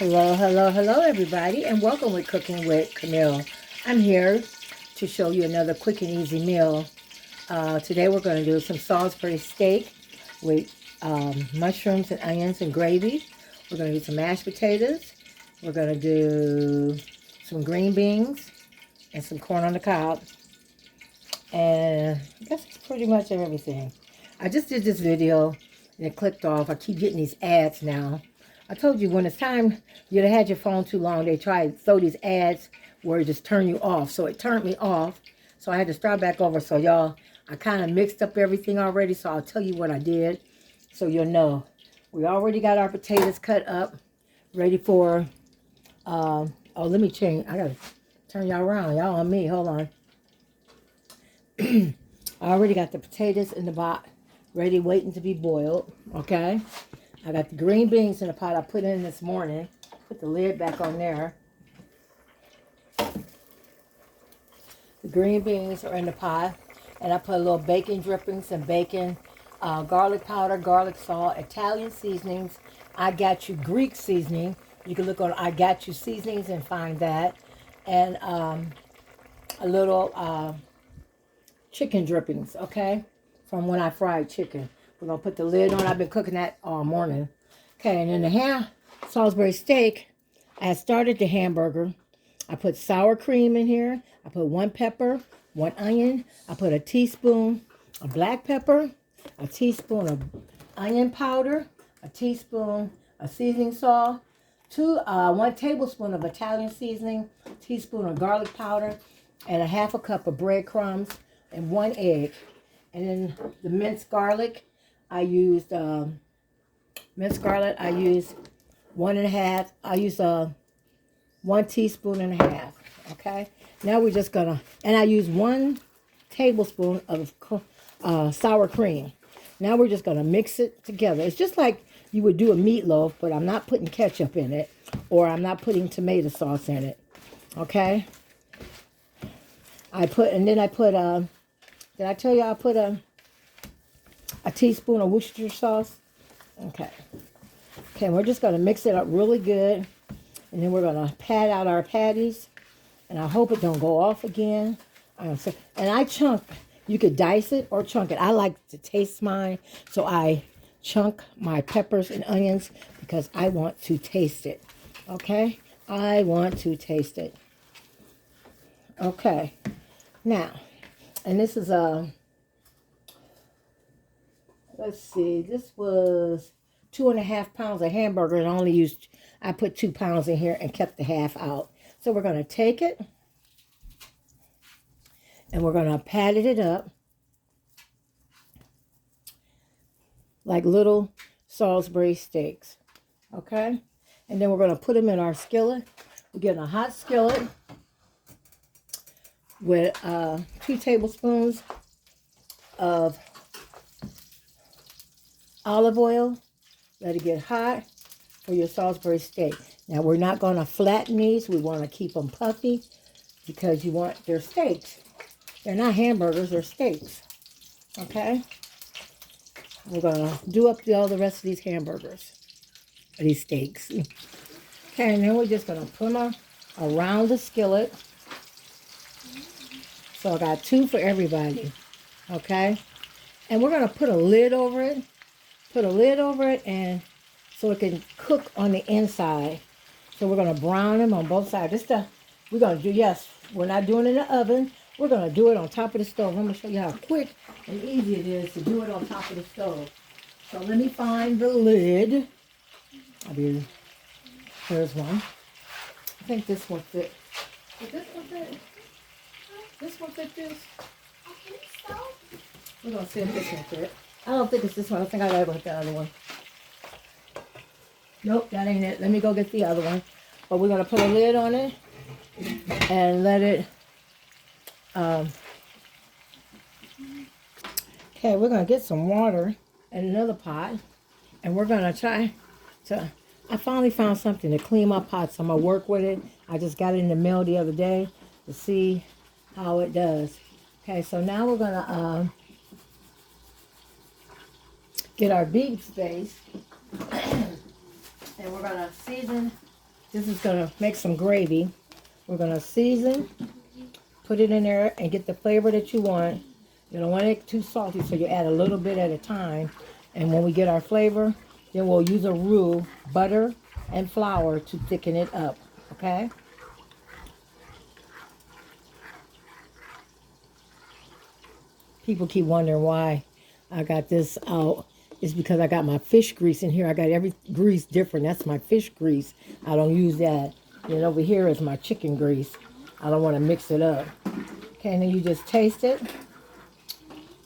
Hello, hello, hello, everybody, and welcome with Cooking with Camille. I'm here to show you another quick and easy meal. Today we're going to do some Salisbury steak with mushrooms and onions and gravy. We're going to do some mashed potatoes. We're going to do some green beans and some corn on the cob. And I guess that's pretty much everything. I just did this video and it clicked off. I keep getting these ads now. I told you when it's time you'd have had your phone too long, they try to throw these ads where it just turn you off. So it turned me off. So I had to start back over. So y'all, I kind of mixed up everything already. So I'll tell you what I did so you'll know. We already got our potatoes cut up, ready for, oh, let me change. I got to turn y'all around. Y'all on me. Hold on. I already got the potatoes in the pot, ready, waiting to be boiled, okay? I got the green beans in the pot I put in this morning. Put the lid back on there. The green beans are in the pot, and I put a little bacon drippings and bacon, garlic powder, garlic salt, Italian seasonings. I got you Greek seasoning. You can look on I got you seasonings and find that. And a little chicken drippings, okay, from when I fried chicken. We're going to put the lid on. I've been cooking that all morning. Okay, and in the Salisbury steak, I had started the hamburger. I put sour cream in here. I put 1 pepper, 1 onion. I put a teaspoon of black pepper, a teaspoon of onion powder, a teaspoon of seasoning salt, 1 tablespoon of Italian seasoning, a teaspoon of garlic powder, and a 1/2 cup of breadcrumbs, and 1 egg. And then the minced garlic, I used minced garlic. I used 1.5. I used 1 teaspoon and a half. Okay. Now we're just gonna, and I use 1 tablespoon of sour cream. Now we're just gonna mix it together. It's just like you would do a meatloaf, but I'm not putting ketchup in it, or I'm not putting tomato sauce in it. Okay. Then I put did I tell you I put a teaspoon of Worcestershire sauce? Okay. Okay, we're just going to mix it up really good. And then we're going to pat out our patties. And I hope it don't go off again. And I chunk. You could dice it or chunk it. I like to taste mine. So I chunk my peppers and onions because I want to taste it. Okay? I want to taste it. Okay. Now, and this is let's see, this was 2.5 pounds of hamburger, and I put 2 pounds in here and kept the half out. So we're going to take it and we're going to pat it up like little Salisbury steaks. Okay? And then we're going to put them in our skillet. We're getting a hot skillet with 2 tablespoons of olive oil. Let it get hot for your Salisbury steak. Now we're not going to flatten these. We want to keep them puffy because they're steaks. They're not hamburgers, they're steaks. Okay? We're going to do up all the rest of these hamburgers, these steaks. Okay, and then we're just going to put them around the skillet. So I got 2 for everybody. Okay? And we're going to put a lid over it. Put a lid over it and so it can cook on the inside. So we're going to brown them on both sides. This stuff we're going to do, yes, we're not doing it in the oven. We're going to do it on top of the stove. I'm going to show you how quick and easy it is to do it on top of the stove. So let me find the lid. Here's one. I think this one fit. Did this one fit? This one fit this? I think so. We're going to see if this one fit. I don't think it's this one. I think I gotta go get the other one. Nope, that ain't it. Let me go get the other one. But we're gonna put a lid on it and let it. Okay, we're gonna get some water in another pot, and we're gonna try to. I finally found something to clean my pot, so I'm gonna work with it. I just got it in the mail the other day to see how it does. Okay, so now we're gonna get our beef space, and we're gonna season This is going to make some gravy. We're going to season, put it in there, and get the flavor that you want. You don't want it too salty, so you add a little bit at a time. And when we get our flavor, then we'll use a roux, butter, and flour to thicken it up, okay? People keep wondering why I got this out. It's because I got my fish grease in here. I got every grease different. That's my fish grease. I don't use that. And over here is my chicken grease. I don't want to mix it up. Okay, and then you just taste it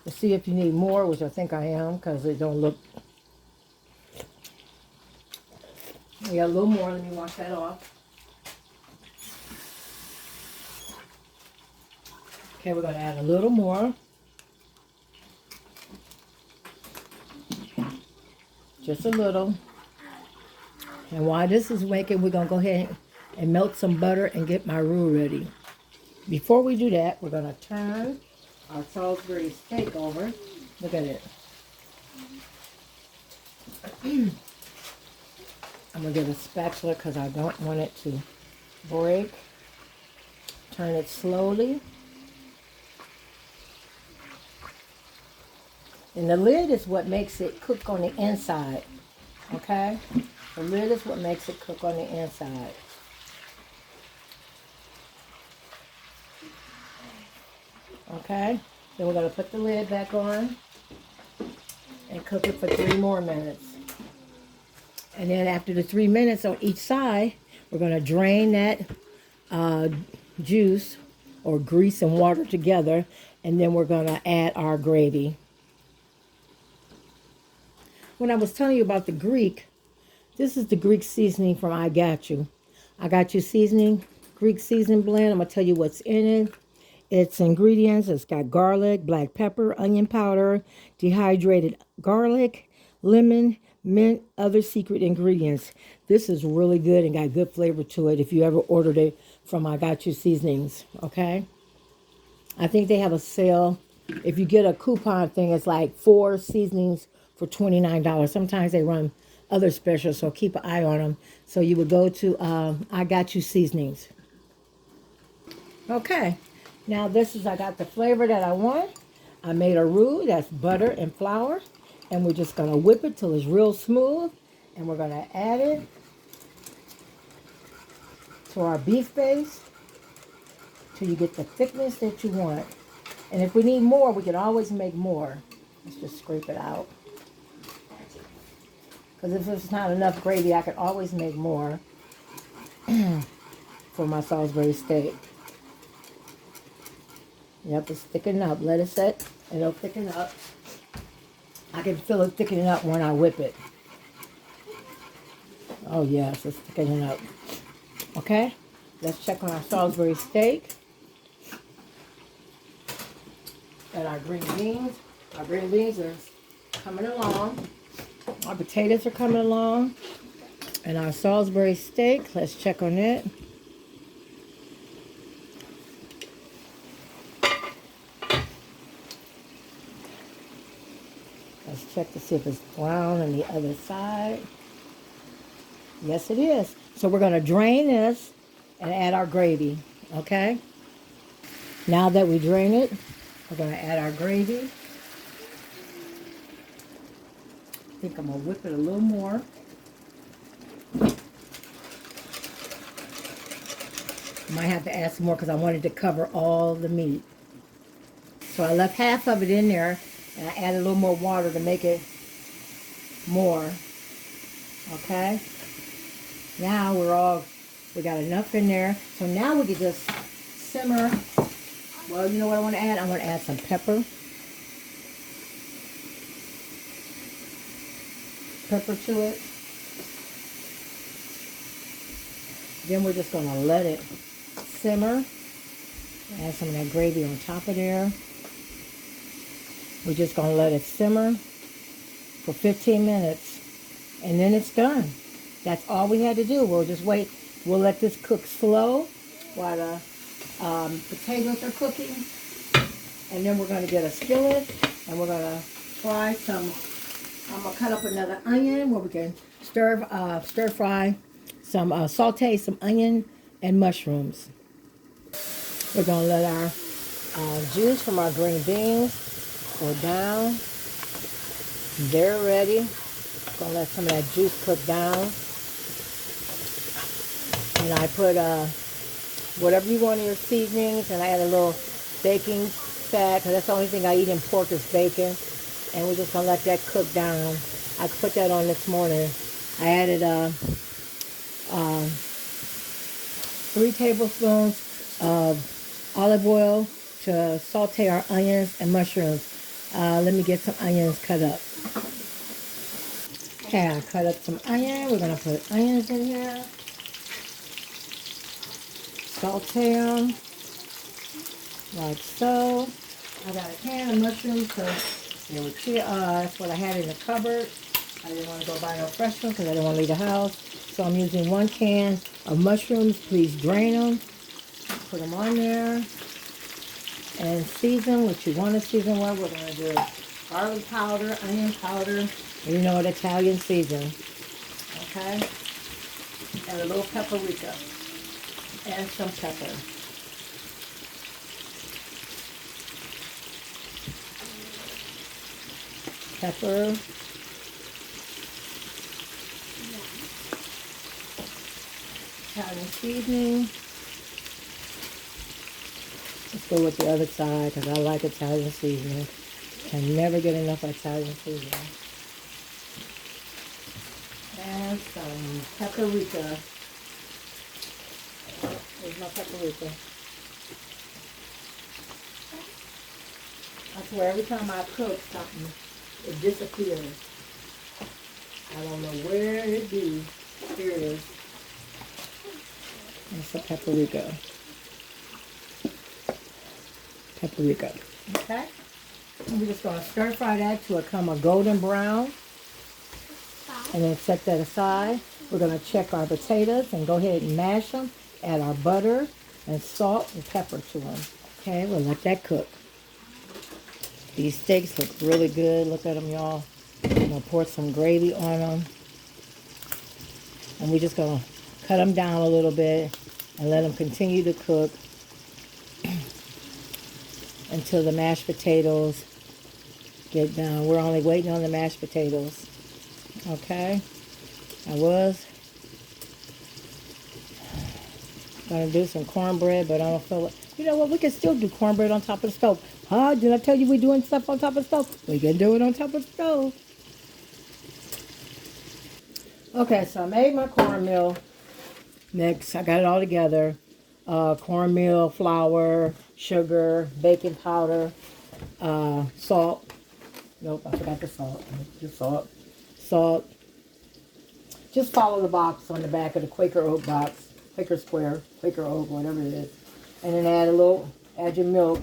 to see if you need more, which I think I am because it don't look. We got a little more. Let me wash that off. Okay, we're going to add a little more. Just a little. And while this is making, we're going to go ahead and melt some butter and get my roux ready. Before we do that, we're going to turn our Salisbury steak over. Look at it. I'm going to get a spatula because I don't want it to break. Turn it slowly. And the lid is what makes it cook on the inside, okay? The lid is what makes it cook on the inside. Okay? Then we're going to put the lid back on and cook it for 3 more minutes. And then after the 3 minutes on each side, we're going to drain that juice or grease and water together, and then we're going to add our gravy. When I was telling you about the Greek, this is the Greek seasoning from I Got You. I Got You seasoning, Greek seasoning blend. I'm going to tell you what's in it. Its ingredients, it's got garlic, black pepper, onion powder, dehydrated garlic, lemon, mint, other secret ingredients. This is really good and got good flavor to it if you ever ordered it from I Got You Seasonings, okay? I think they have a sale. If you get a coupon thing, it's like 4 seasonings for $29. Sometimes they run other specials, so keep an eye on them. So you would go to I Got You Seasonings. Okay, now I got the flavor that I want. I made a roux, that's butter and flour. And we're just going to whip it till it's real smooth. And we're going to add it to our beef base till you get the thickness that you want. And if we need more, we can always make more. Let's just scrape it out. Because if there's not enough gravy, I could always make more for my Salisbury steak. Yep, it's thickening up. Let it set. It'll thicken up. I can feel it thickening up when I whip it. Oh, yes, it's thickening up. Okay, let's check on our Salisbury steak. And our green beans. Our green beans are coming along. Our potatoes are coming along. And our Salisbury steak, let's check on it. Let's check to see if it's brown on the other side. Yes, it is. So we're going to drain this and add our gravy, okay? Now that we drain it, we're going to add our gravy. I think I'm going to whip it a little more. Might have to add some more because I wanted to cover all the meat. So I left half of it in there, and I added a little more water to make it more. Okay? Now we got enough in there. So now we can just simmer. Well, you know what I want to add? I want to add some pepper. Pepper to it. Then we're just going to let it simmer. Add some of that gravy on top of there. We're just going to let it simmer for 15 minutes. And then it's done. That's all we had to do. We'll just wait. We'll let this cook slow while the potatoes are cooking. And then we're going to get a skillet. And we're going to fry some. I'm going to cut up another onion where we can stir fry saute some onion and mushrooms. We're gonna let our juice from our green beans go down. They're ready. Gonna let some of that juice cook down. And I put whatever you want in your seasonings, and I add a little baking fat, because that's the only thing I eat in pork is bacon. And we're just gonna let that cook down. I put that on this morning. I added 3 tablespoons of olive oil to saute our onions and mushrooms. Let me get some onions cut up. Okay, I cut up some onion. We're gonna put onions in here. Saute them like so. I got a can of mushrooms, so they were that's what I had in the cupboard. I didn't want to go buy no fresh ones because I didn't want to leave the house. So I'm using 1 can of mushrooms. Please drain them. Put them on there. And season what you want to season with. We're going to do garlic powder, onion powder, you know, an Italian season. Okay? And a little paprika. And some pepper. Pepper. Italian seasoning. Let's go with the other side because I like Italian seasoning. Can never get enough Italian seasoning. And some paprika. There's my paprika. I swear every time I cook something, it disappears. I don't know where it be. Here it is. That's the paprika. Paprika. Okay? And we're just going to stir fry that to become a golden brown. And then set that aside. We're going to check our potatoes and go ahead and mash them. Add our butter and salt and pepper to them. Okay, we'll let that cook. These steaks look really good. Look at them, y'all. I'm going to pour some gravy on them. And we're just going to cut them down a little bit and let them continue to cook until the mashed potatoes get done. We're only waiting on the mashed potatoes. Okay? I was going to do some cornbread, but I don't feel it. You know what? We can still do cornbread on top of the stove. Huh? Did I tell you we're doing stuff on top of the stove? We can do it on top of the stove. Okay, so I made my cornmeal mix. I got it all together. Cornmeal, flour, sugar, baking powder, salt. Nope, I forgot the salt. Just salt. Salt. Just follow the box on the back of the Quaker Oat box. Quaker Square, Quaker Oat, whatever it is. And then add your milk.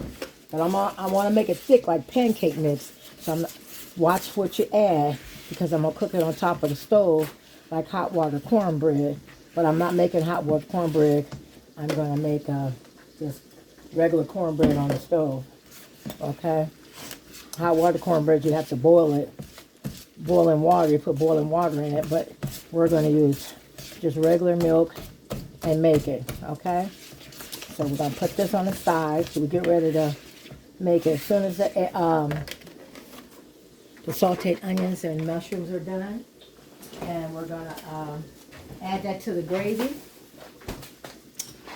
But I want to make it thick like pancake mix. So watch what you add because I'm going to cook it on top of the stove like hot water cornbread. But I'm not making hot water cornbread. I'm going to make just regular cornbread on the stove. Okay? Hot water cornbread, you have to boil it. Boiling water, you put boiling water in it. But we're going to use just regular milk and make it. Okay? So we're going to put this on the side so we get ready to make it. As soon as the sauteed onions and mushrooms are done. And we're going to add that to the gravy.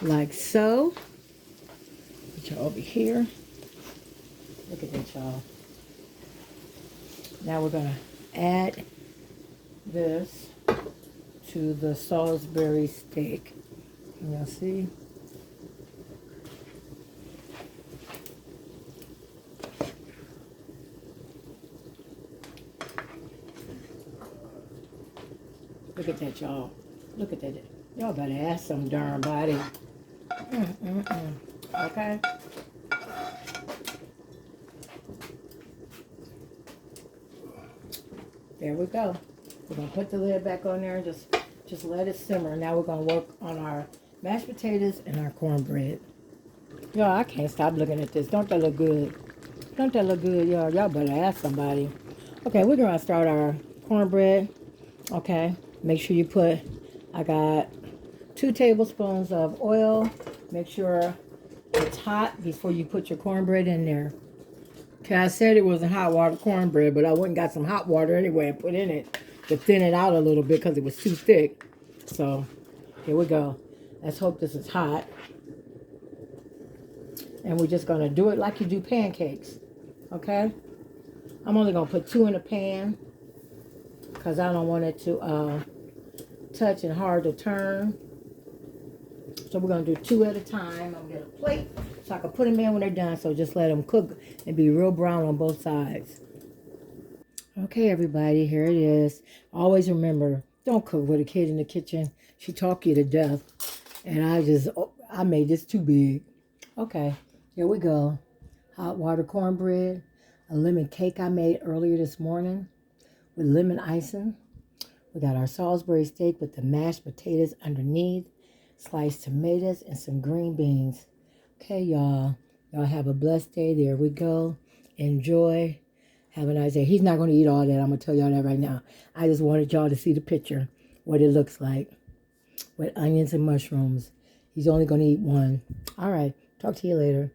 Like so. Put y'all over here. Look at that, y'all. Now we're going to add this to the Salisbury steak. Can y'all see? Look at that, y'all. Look at that. Y'all better have some darn body. Okay? There we go. We're going to put the lid back on there and just let it simmer. Now we're going to work on our mashed potatoes and our cornbread. Y'all, I can't stop looking at this. Don't that look good? Don't that look good, y'all? Y'all better ask somebody. Okay, we're going to start our cornbread. Okay, make sure you put I got 2 tablespoons of oil. Make sure it's hot before you put your cornbread in there. Okay, I said it wasn't hot water cornbread, but I went and got some hot water anyway and put in it to thin it out a little bit because it was too thick. So, here we go. Let's hope this is hot. And we're just going to do it like you do pancakes. Okay? I'm only going to put 2 in the pan because I don't want it to touch and hard to turn. So we're going to do 2 at a time. I'm going to get a plate so I can put them in when they're done. So just let them cook and be real brown on both sides. Okay, everybody, here it is. Always remember, don't cook with a kid in the kitchen. She talk you to death. And I made this too big. Okay, here we go. Hot water cornbread. A lemon cake I made earlier this morning with lemon icing. We got our Salisbury steak with the mashed potatoes underneath, sliced tomatoes, and some green beans. Okay, y'all. Y'all have a blessed day. There we go. Enjoy. Have a nice day. He's not going to eat all that. I'm going to tell y'all that right now. I just wanted y'all to see the picture, what it looks like with onions and mushrooms. He's only going to eat 1. All right. Talk to you later.